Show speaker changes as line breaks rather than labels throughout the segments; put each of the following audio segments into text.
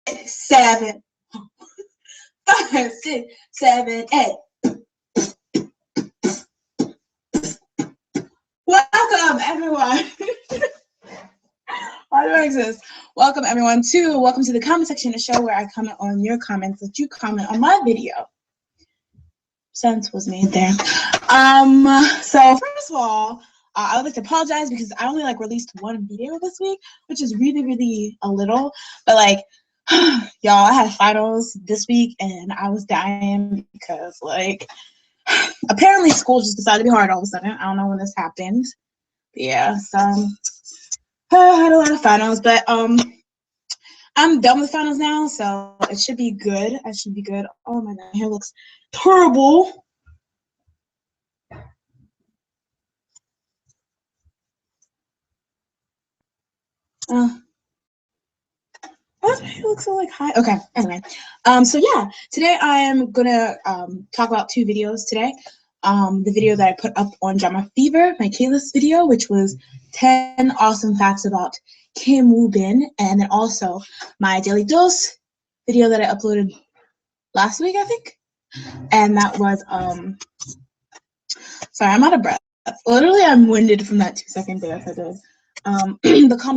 7, 5, 6, 7, 8. Welcome, everyone. Why do I exist? Welcome, everyone, welcome to the comment section, a show where I comment on your comments that you comment on my video. Sense was made there. So first of all, I would like to apologize because I only released one video this week, which is really a little, but y'all, I had finals this week and I was dying because apparently school just decided to be hard all of a sudden. I don't know when this happened. But yeah, so I had a lot of finals, but I'm done with finals now, so it should be good. I should be good. Oh my god, my hair looks terrible. Why does my hair look so high? Okay, anyway. So yeah, today I am gonna talk about 2 videos today. The video that I put up on Drama Fever, my K-list video, which was 10 awesome facts about Kim Woo Bin, and then also my Daily Dose video that I uploaded last week, I think. And that was sorry, I'm out of breath. Literally, I'm winded from that 2-second dance I did. The Call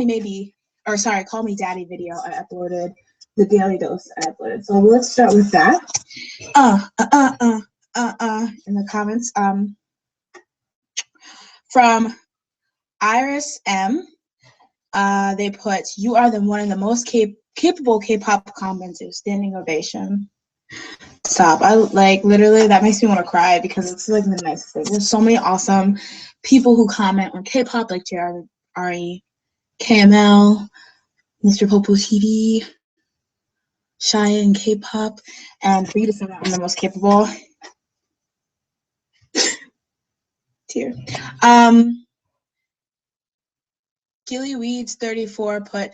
Me Daddy video I uploaded, the Daily Dose I uploaded. So let's start with that. In the comments, from Iris M, they put, "You are one of the most capable K-pop commenters, standing ovation." Stop. I literally, that makes me want to cry because it's the nicest thing. There's so many awesome people who comment on K-pop, like JRE, KML, Mr. Popo TV, Shia and K-pop, and for you to say that I'm the most capable. Tear. Gilly Weeds 34 put,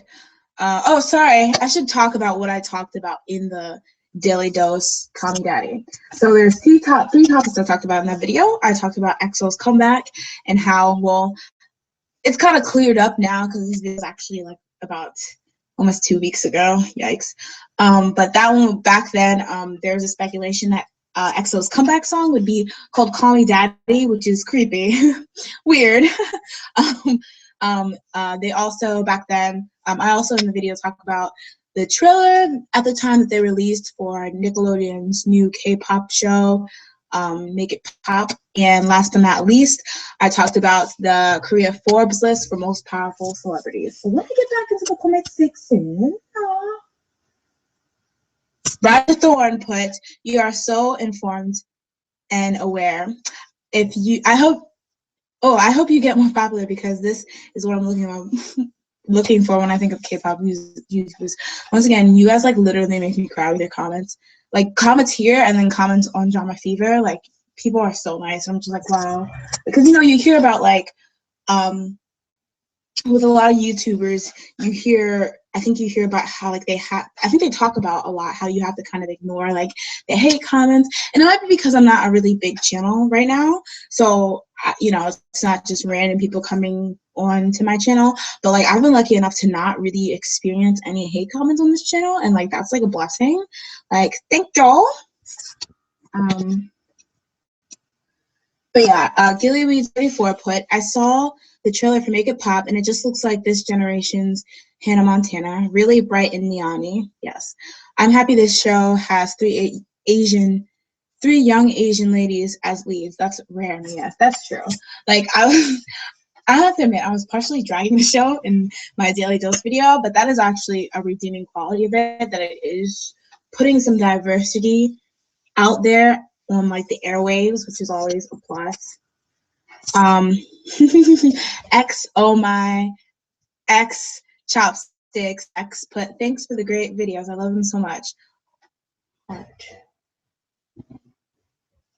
oh, sorry, I should talk about what I talked about in the Daily Dose Call Me Daddy. So there's 3 topics I talked about in that video. I talked about EXO's comeback and how, well, it's kind of cleared up now because these videos actually about almost 2 weeks ago. Yikes. But that one, back then, there was a speculation that EXO's comeback song would be called Call Me Daddy, which is creepy. Weird. They also, back then, I also in the video talked about the trailer at the time that they released for Nickelodeon's new K-pop show, Make It Pop. And last but not least, I talked about the Korea Forbes list for most powerful celebrities. So let me get back into the comment section. Roger Thorne put, "You are so informed and aware. I hope you get more popular because this is what I'm looking for when I think of K-pop YouTubers." Once again, you guys literally make me cry with your comments. Comments here and then comments on Drama Fever. People are so nice. I'm just wow. Because you hear about with a lot of YouTubers, I think you hear about how I think they talk about a lot how you have to kind of ignore the hate comments, and it might be because I'm not a really big channel right now, so it's not just random people coming on to my channel, but I've been lucky enough to not really experience any hate comments on this channel, and that's a blessing. Thank y'all. But yeah, Gilly Weeds 34 put, "I saw the trailer for Make It Pop, and it just looks like this generation's Hannah Montana, really bright and neon-y." Yes. "I'm happy this show has 3 young Asian ladies as leads." That's rare, and yes, that's true. I have to admit, I was partially dragging the show in my Daily Dose video, but that is actually a redeeming quality of it, that it is putting some diversity out there on the airwaves, which is always a plus. X, oh my, X Chopsticks, X put, "Thanks for the great videos. I love them so much." Heart.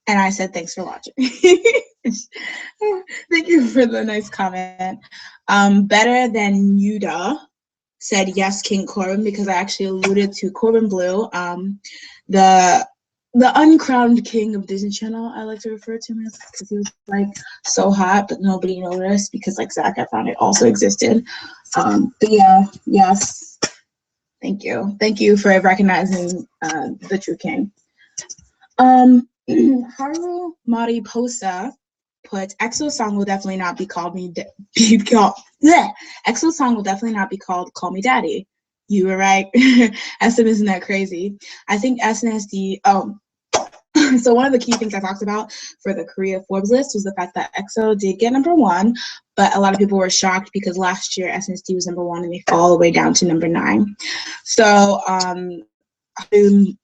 And I said, "Thanks for watching." Thank you for the nice comment. Better Than Yuda said, "Yes, King Corbin," because I actually alluded to Corbin Blue, the uncrowned king of Disney Channel, I like to refer to him as, because he was so hot, but nobody noticed because Zac Efron, it also existed. But yeah, yes. Thank you. Thank you for recognizing the true king. Haru Mariposa put EXO song will definitely not be called EXO song will definitely not be called Call Me Daddy. You were right. SM isn't that crazy. I think SNSD. So one of the key things I talked about for the Korea Forbes list was the fact that EXO did get #1, but a lot of people were shocked because last year SNSD was #1 and they fell all the way down to #9. So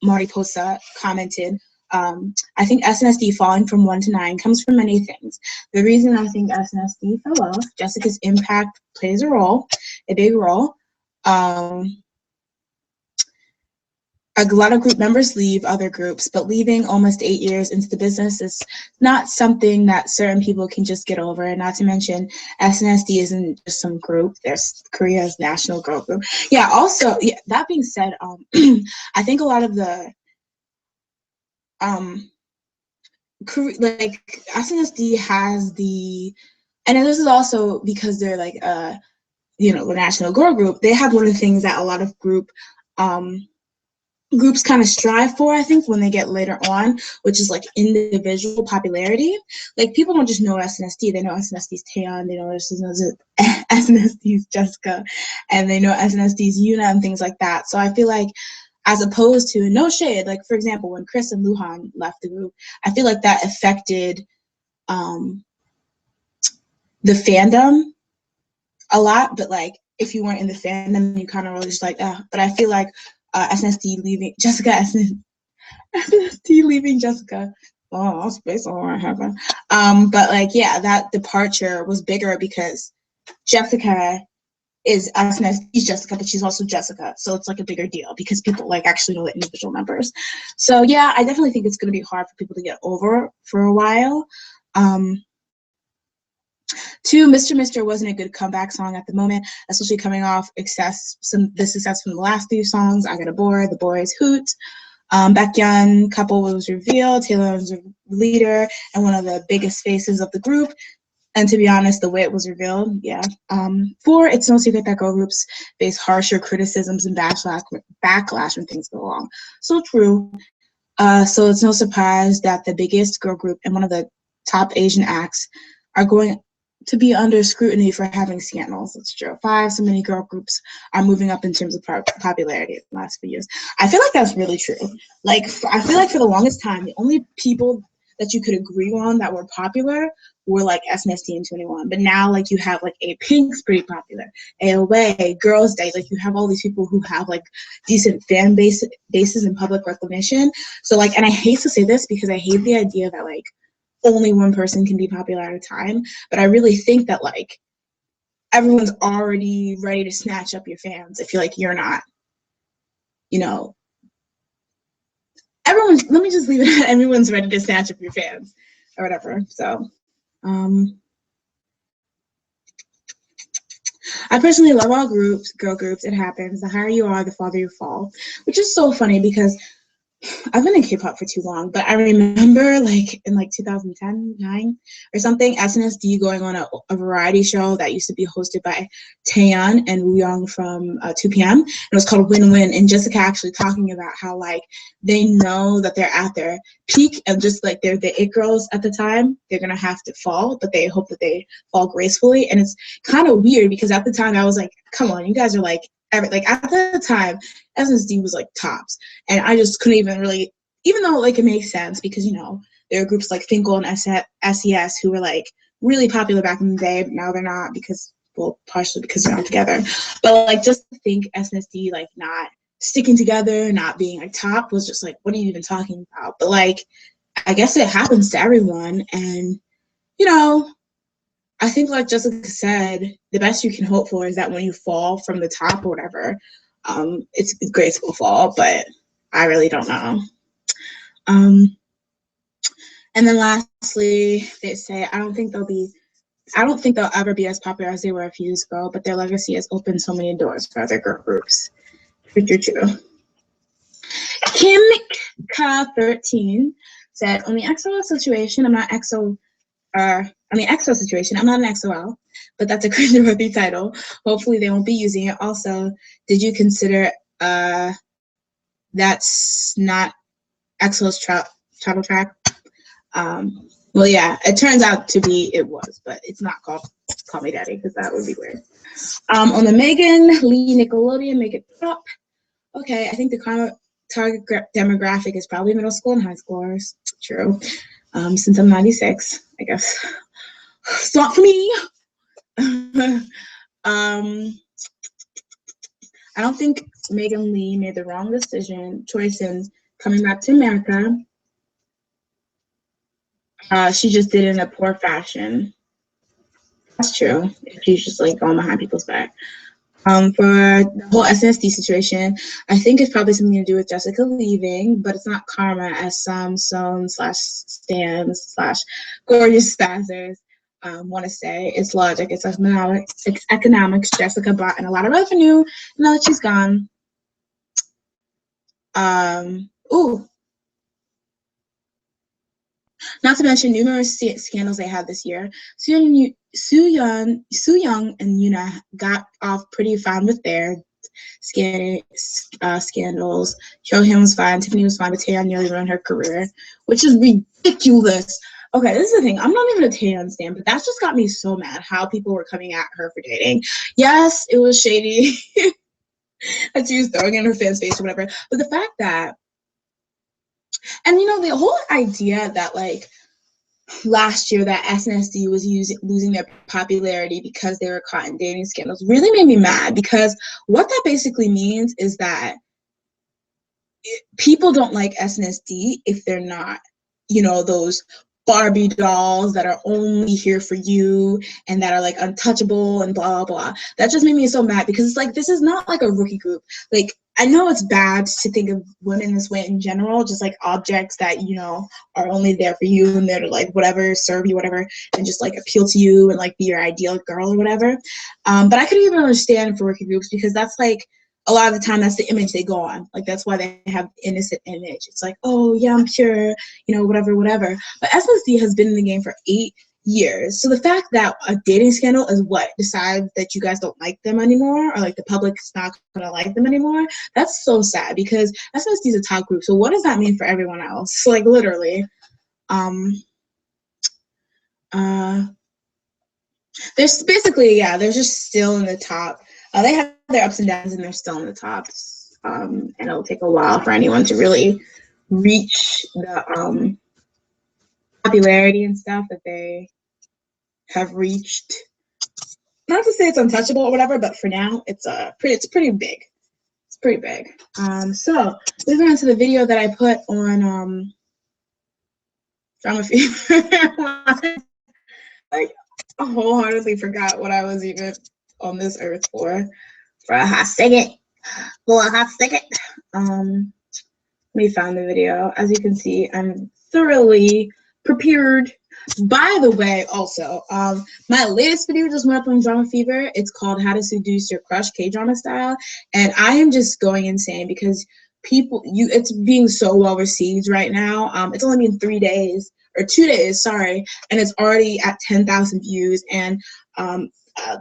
Mariposa commented, I think SNSD falling from 1 to 9 comes from many things. The reason I think SNSD fell off, Jessica's impact plays a big role. A lot of group members leave other groups, but leaving almost 8 years into the business is not something that certain people can just get over. And not to mention, SNSD isn't just some group. There's Korea's national girl group. Yeah, also, yeah, that being said, I think a lot of the, like, SNSD has the, and this is also because they're like, the national girl group. They have one of the things that a lot of groups kind of strive for, I think, when they get later on, which is like individual popularity. Like, people don't just know SNSD, they know SNSD's Taeyeon, they know SNSD's Jessica, and they know SNSD's Yuna and things like that. So I feel like, as opposed to, no shade, like, for example, when Chris and Luhan left the group, I feel like that affected the fandom a lot, but like, if you weren't in the fandom, you kind of were just like, but I feel like SNSD leaving Jessica, SNSD leaving Jessica. Oh, that's based on what happened. But like, yeah, that departure was bigger because Jessica is SNSD's Jessica, but she's also Jessica. So it's like a bigger deal because people like actually know the individual members. So yeah, I definitely think it's going to be hard for people to get over for a while. 2, Mr. Mister wasn't a good comeback song at the moment, especially coming off the success from the last few songs. I Got a Boy, The Boys, Hoot. Baekhyun couple was revealed. Taylor was a leader and one of the biggest faces of the group. And to be honest, the way it was revealed, yeah. 4, it's no secret that girl groups face harsher criticisms and backlash when things go wrong. So true. So it's no surprise that the biggest girl group and one of the top Asian acts are going to be under scrutiny for having scandals. That's true. 5, so many girl groups are moving up in terms of popularity in the last few years. I feel like that's really true. Like, I feel like for the longest time, the only people that you could agree on that were popular were like SNSD and 21. But now, like, you have like Pink's pretty popular, AOA, Girls' Day. Like, you have all these people who have like decent fan bases and public recognition. So like, and I hate to say this because I hate the idea that like only one person can be popular at a time, but I really think that like everyone's already ready to snatch up your fans if you're like, you're not, let me just leave it at everyone's ready to snatch up your fans or whatever. So I personally love all girl groups. It happens. The higher you are, the farther you fall, which is so funny because I've been in K-pop for too long, but I remember like in like 2010, 9 or something, SNSD going on a variety show that used to be hosted by Taeyeon and Wooyoung from 2PM. It was called Win Win, and Jessica actually talking about how like they know that they're at their peak and just like they're the it girls at the time, they're gonna have to fall, but they hope that they fall gracefully. And it's kind of weird because at the time I was like, come on, you guys are like at the time, SNSD was like tops, and I just couldn't even really, even though like it makes sense because there are groups like Finkel and SES who were like really popular back in the day, but now they're not because, well, partially because they're not together. But like just to think SNSD like not sticking together, not being like top was just like, what are you even talking about? But like, I guess it happens to everyone, and I think, like Jessica said, the best you can hope for is that when you fall from the top or whatever, it's a graceful fall, but I really don't know. And then lastly, they say, I don't think they'll ever be as popular as they were a few years ago, but their legacy has opened so many doors for other girl groups. True. Kim K13 said, on the EXO situation, I'm not an XOL, but that's a cringeworthy title. Hopefully they won't be using it. Also, did you consider that's not EXO's title track. Well, yeah, it turns out to be it was, but it's not called Call Me Daddy because that would be weird. On the Megan Lee Nickelodeon Make It Pop. Okay, I think the target demographic is probably middle school and high schoolers. True. Since I'm 96, I guess. It's not for me. I don't think Megan Lee made the wrong choice in coming back to America. She just did it in a poor fashion. That's true. She's just like going behind people's back. For the whole SNSD situation, I think it's probably something to do with Jessica leaving, but it's not karma, as some /stans/gorgeous spazzers want to say. It's logic. It's economics. Jessica brought in a lot of revenue. Now that she's gone. Not to mention numerous scandals they had this year. Soo Young and Yuna got off pretty fine with their scandals. Hyun was fine, Tiffany was fine, but Taeyeon nearly ruined her career, which is ridiculous. Okay, this is the thing. I'm not even a Taeyeon stan, but that's just got me so mad how people were coming at her for dating. Yes, it was shady that she was throwing in her fan's face or whatever, but the fact that, and you know, the whole idea that like last year that SNSD was losing their popularity because they were caught in dating scandals really made me mad, because what that basically means is that people don't like SNSD if they're not, you know, those Barbie dolls that are only here for you and that are like untouchable and blah, blah, blah. That just made me so mad, because it's like, this is not like a rookie group. Like, I know it's bad to think of women this way in general, just like objects that, you know, are only there for you and they're like whatever, serve you, whatever, and just like appeal to you and like be your ideal girl or whatever. But I could even understand for rookie groups, because that's like, a lot of the time that's the image they go on. Like, that's why they have innocent image. It's like, oh yeah, I'm pure, you know, whatever. But SNSD has been in the game for 8 years. So the fact that a dating scandal is what decides that you guys don't like them anymore, or like the public's not gonna like them anymore, that's so sad, because SNSD is a top group. So what does that mean for everyone else? Like, literally. There's basically, yeah, they're just still in the top. They have their ups and downs, and they're still in the tops. And it'll take a while for anyone to really reach the popularity and stuff that they have reached. Not to say it's untouchable or whatever, but for now, it's pretty big. It's pretty big. So moving on to the video that I put on Drama Fever. Like, I wholeheartedly forgot what I was even on this earth for a hot second. Let me find the video. As you can see, I'm thoroughly prepared. By the way, also, my latest video just went up on Drama Fever. It's called How to Seduce Your Crush K-Drama Style, and I am just going insane because it's being so well received right now. It's only been 3 days. Or 2 days, sorry, and it's already at 10,000 views, and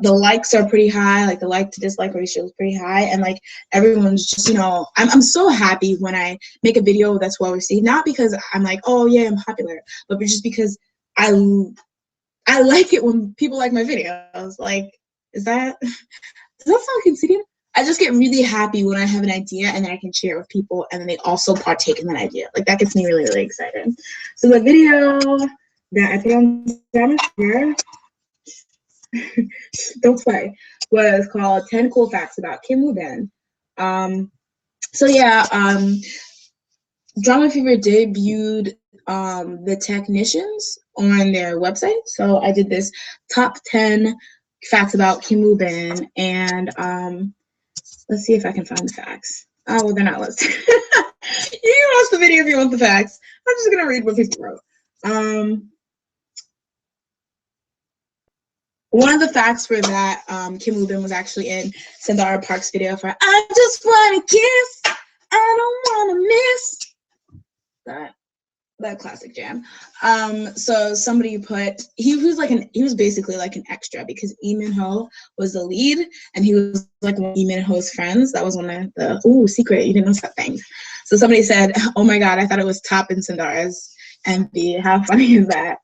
the likes are pretty high, like the like to dislike ratio is pretty high, and like everyone's just, you know, I'm so happy when I make a video that's well received, not because I'm like, oh yeah, I'm popular, but just because I like it when people like my videos. Like, does that sound conceited? I just get really happy when I have an idea and then I can share it with people, and then they also partake in that idea. Like, that gets me really, really excited. So the video that I put on Drama Fever, don't play, was called 10 Cool Facts About Kim Woo-bin. So yeah, Drama Fever debuted the technicians on their website. So I did this top 10 facts about Kim Woo-bin, and let's see if I can find the facts. Oh, well, they're not listed. You can watch the video if you want the facts. I'm just going to read what people wrote. One of the facts were that Kim Woo-bin was actually in Sandara Park's video for I Just Want to Kiss, I Don't Want to Miss. That. that classic jam. So somebody put he was basically like an extra because Lee Min Ho was the lead and he was like one of Lee Min Ho's friends. That was one of the secret, you didn't know that thing. So somebody said, "Oh my god, I thought it was Top and Sundara's MV. How funny is that?"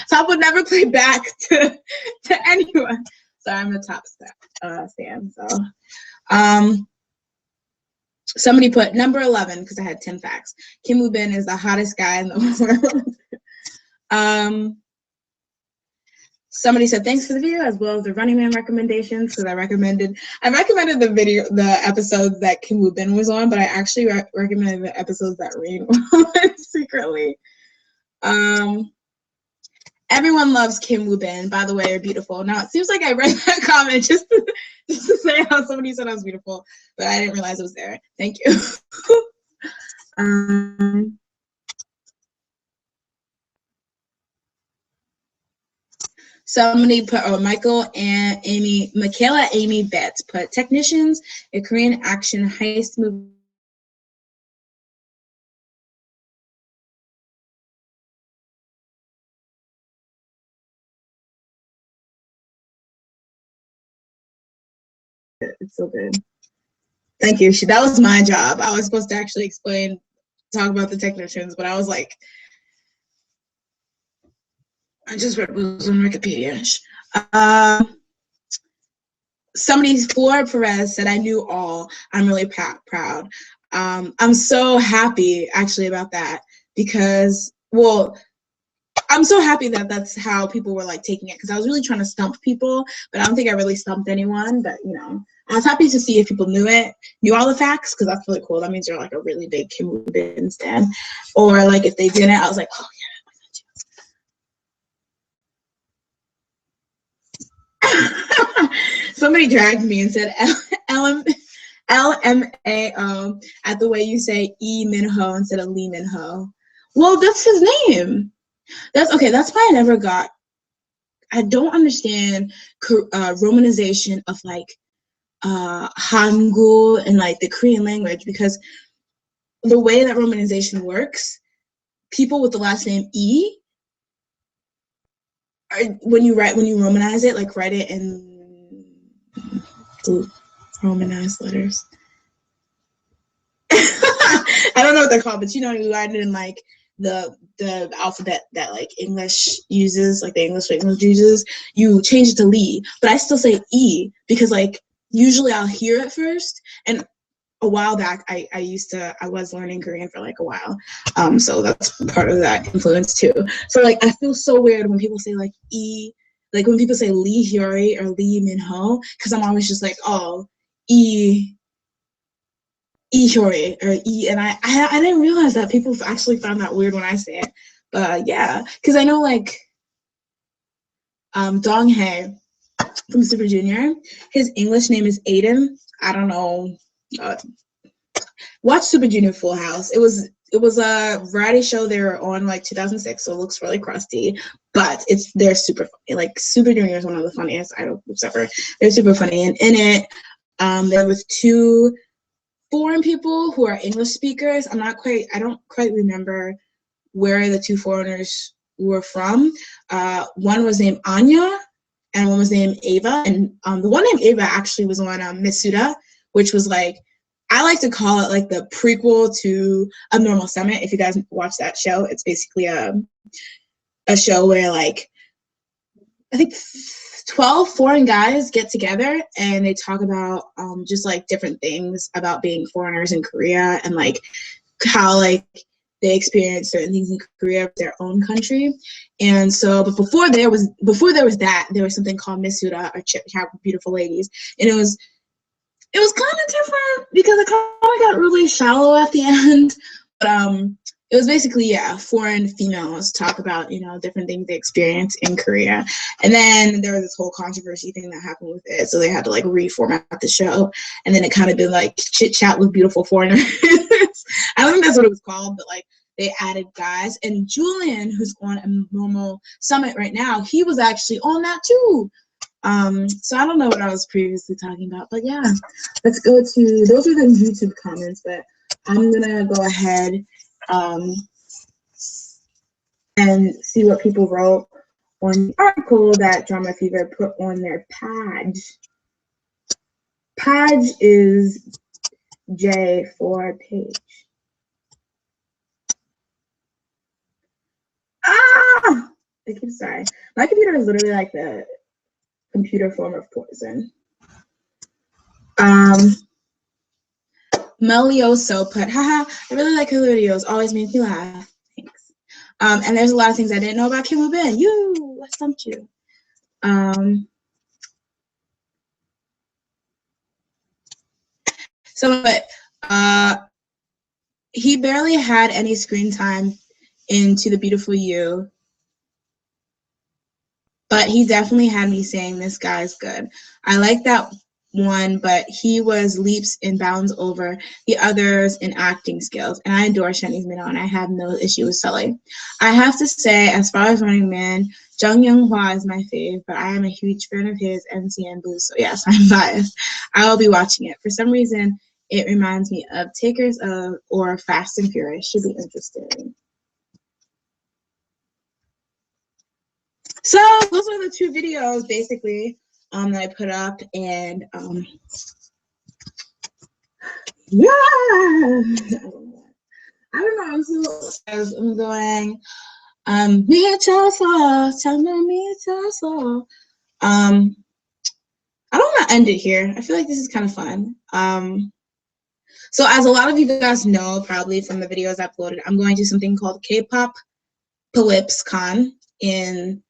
Top would never play back to anyone. So I'm a Top fan. So somebody put number 11 because I had 10 facts. Kim Woo Bin is the hottest guy in the world. Somebody said thanks for the video as well as the Running Man recommendations because I recommended the episodes that Kim Woo Bin was on, but I actually recommended the episodes that Rain was on secretly. Everyone loves Kim Woo Bin. By the way, you're beautiful. Now it seems like I read that comment just to say how somebody said I was beautiful, but I didn't realize it was there. Thank you. Somebody put Michaela Amy Betts put Technicians, a Korean action heist movie. It's so good. Thank you. That was my job. I was supposed to actually talk about the Technicians, but I was like, I just read what was on Wikipedia. Somebody, Flora Perez, said, I knew all. I'm really proud. I'm so happy, actually, about that because, well, I'm so happy that that's how people were, like, taking it because I was really trying to stump people, but I don't think I really stumped anyone, but, you know. I was happy to see if people knew all the facts because that's really cool. That means you're, like, a really big Kim Woo Bin stan. Or, like, if they didn't, I was like, oh, yeah. Somebody dragged me and said LMAO at the way you say E Min Ho instead of Lee Min Ho. Well, that's his name. That's okay. That's why I don't understand romanization of like Hangul and like the Korean language because the way that romanization works, people with the last name E, when you romanize it, like write it in romanized letters. I don't know what they're called, but you know, you write it in like the alphabet that like English uses, like the English uses, you change it to Lee, but I still say E because like usually I'll hear it first. And a while back, I was learning Korean for like a while, so that's part of that influence too. So like I feel so weird when people say like E, like when people say Lee Hyori or Lee Min Ho, because I'm always just like, oh, E Hyori or E, and I didn't realize that people actually found that weird when I say it, but yeah, because I know like Dong Hae from Super Junior, his English name is Aiden. I don't know. Watch Super Junior Full House. It was a variety show they were on like 2006, so it looks really crusty, but they're super funny. Like Super Junior is one of the funniest idols ever. They're super funny, and in it, there was two foreign people who are English speakers. I don't quite remember where the two foreigners were from. One was named Anya, and one was named Ava. And the one named Ava actually was on Mitsuda, which was like, I like to call it like the prequel to Abnormal Summit. If you guys watch that show, it's basically a show where like, I think 12 foreign guys get together and they talk about just like different things about being foreigners in Korea and like how like they experience certain things in Korea, their own country. And so, but before there was that, there was something called Misuda, or Chat with Beautiful Ladies, and it was kind of different because it kind of got really shallow at the end. But it was basically, yeah, foreign females talk about, you know, different things they experience in Korea. And then there was this whole controversy thing that happened with it. So they had to like reformat the show. And then it kind of been like chit chat with beautiful foreigners. I don't think that's what it was called, but like they added guys. And Julian, who's on Abnormal Summit right now, he was actually on that too. So I don't know what I was previously talking about, but yeah, let's go to, those are the YouTube comments, but I'm gonna go ahead and see what people wrote on the article that Drama Fever put on their page. Page is J for page. Ah! I keep sorry. My computer is literally like the computer form of poison. Melioso put, haha, I really like her videos. Always makes me laugh. Thanks. And there's a lot of things I didn't know about Kim Woo Bin. You, I stumped you. So, he barely had any screen time into The Beautiful You, but he definitely had me saying this guy's good. I like that one, but he was leaps and bounds over the others in acting skills, and I adore Shani's Minnow, and I have no issue with Sully. I have to say, as far as Running Man, Jung Young Hwa is my fave, but I am a huge fan of his NCN Blue, so yes, I'm biased. I will be watching it. For some reason, it reminds me of Takers of or Fast and Furious. Should be interesting. So those are the two videos basically that I put up, and yeah, I don't know. I'm going. Me tell me tell. I don't want to end it here. I feel like this is kind of fun. So as a lot of you guys know, probably from the videos I uploaded, I'm going to something called K-pop Polyps Con in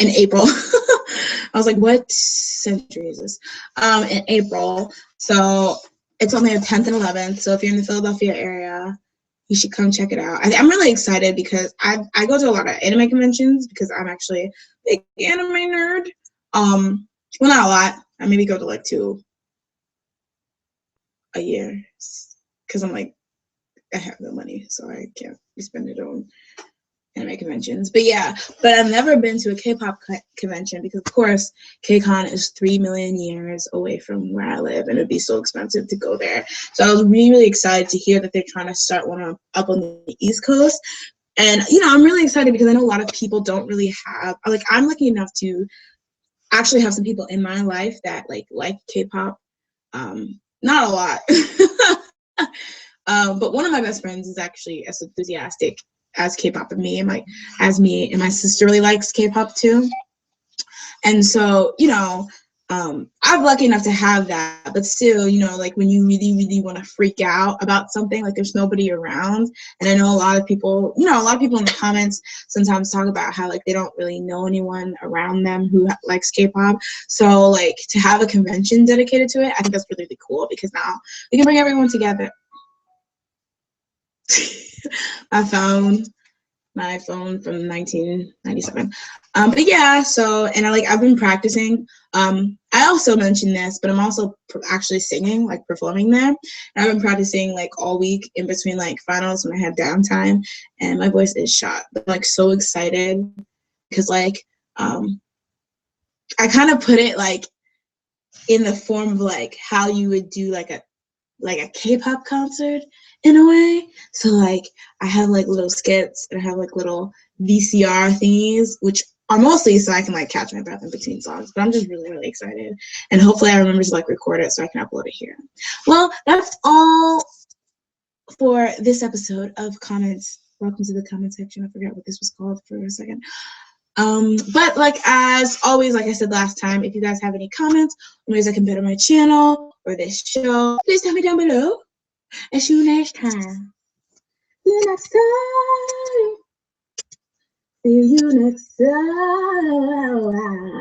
April. I was like, what century is this? In April. So it's only the 10th and 11th. So if you're in the Philadelphia area, you should come check it out. I'm really excited because I go to a lot of anime conventions because I'm actually a big anime nerd. Well, not a lot. I maybe go to like 2 a year because I'm like, I have no money, so I can't be spending it on anime conventions. But yeah, but I've never been to a K-pop convention because, of course, K-Con is 3 million years away from where I live, and it'd be so expensive to go there. So I was really, really excited to hear that they're trying to start one up on the East Coast. And, you know, I'm really excited because I know a lot of people don't really have, like, I'm lucky enough to actually have some people in my life that, like K-pop. Not a lot. But one of my best friends is actually as enthusiastic as K-pop as me and my sister really likes K-pop too. And so, you know, I'm lucky enough to have that, but still, you know, like when you really, really want to freak out about something, like there's nobody around. And I know a lot of people, you know, a lot of people in the comments sometimes talk about how like they don't really know anyone around them who likes K-pop. So like to have a convention dedicated to it, I think that's really, really cool because now we can bring everyone together. my phone from 1997. But yeah, so, and I've been practicing. I also mentioned this, but I'm also actually singing, like performing there. And I've been practicing like all week in between like finals when I had downtime, and my voice is shot. But I'm like so excited because like I kind of put it like in the form of like how you would do like a K-pop concert in a way. So like I have like little skits and I have like little VCR thingies, which are mostly so I can like catch my breath in between songs. But I'm just really, really excited. And hopefully I remember to like record it so I can upload it here. Well, that's all for this episode of Comments. Welcome to the comment section. I forgot what this was called for a second. But like as always, like I said last time, if you guys have any comments on ways I can better my channel or this show, please tell me down below. And see you next time. See you next time. See you next time.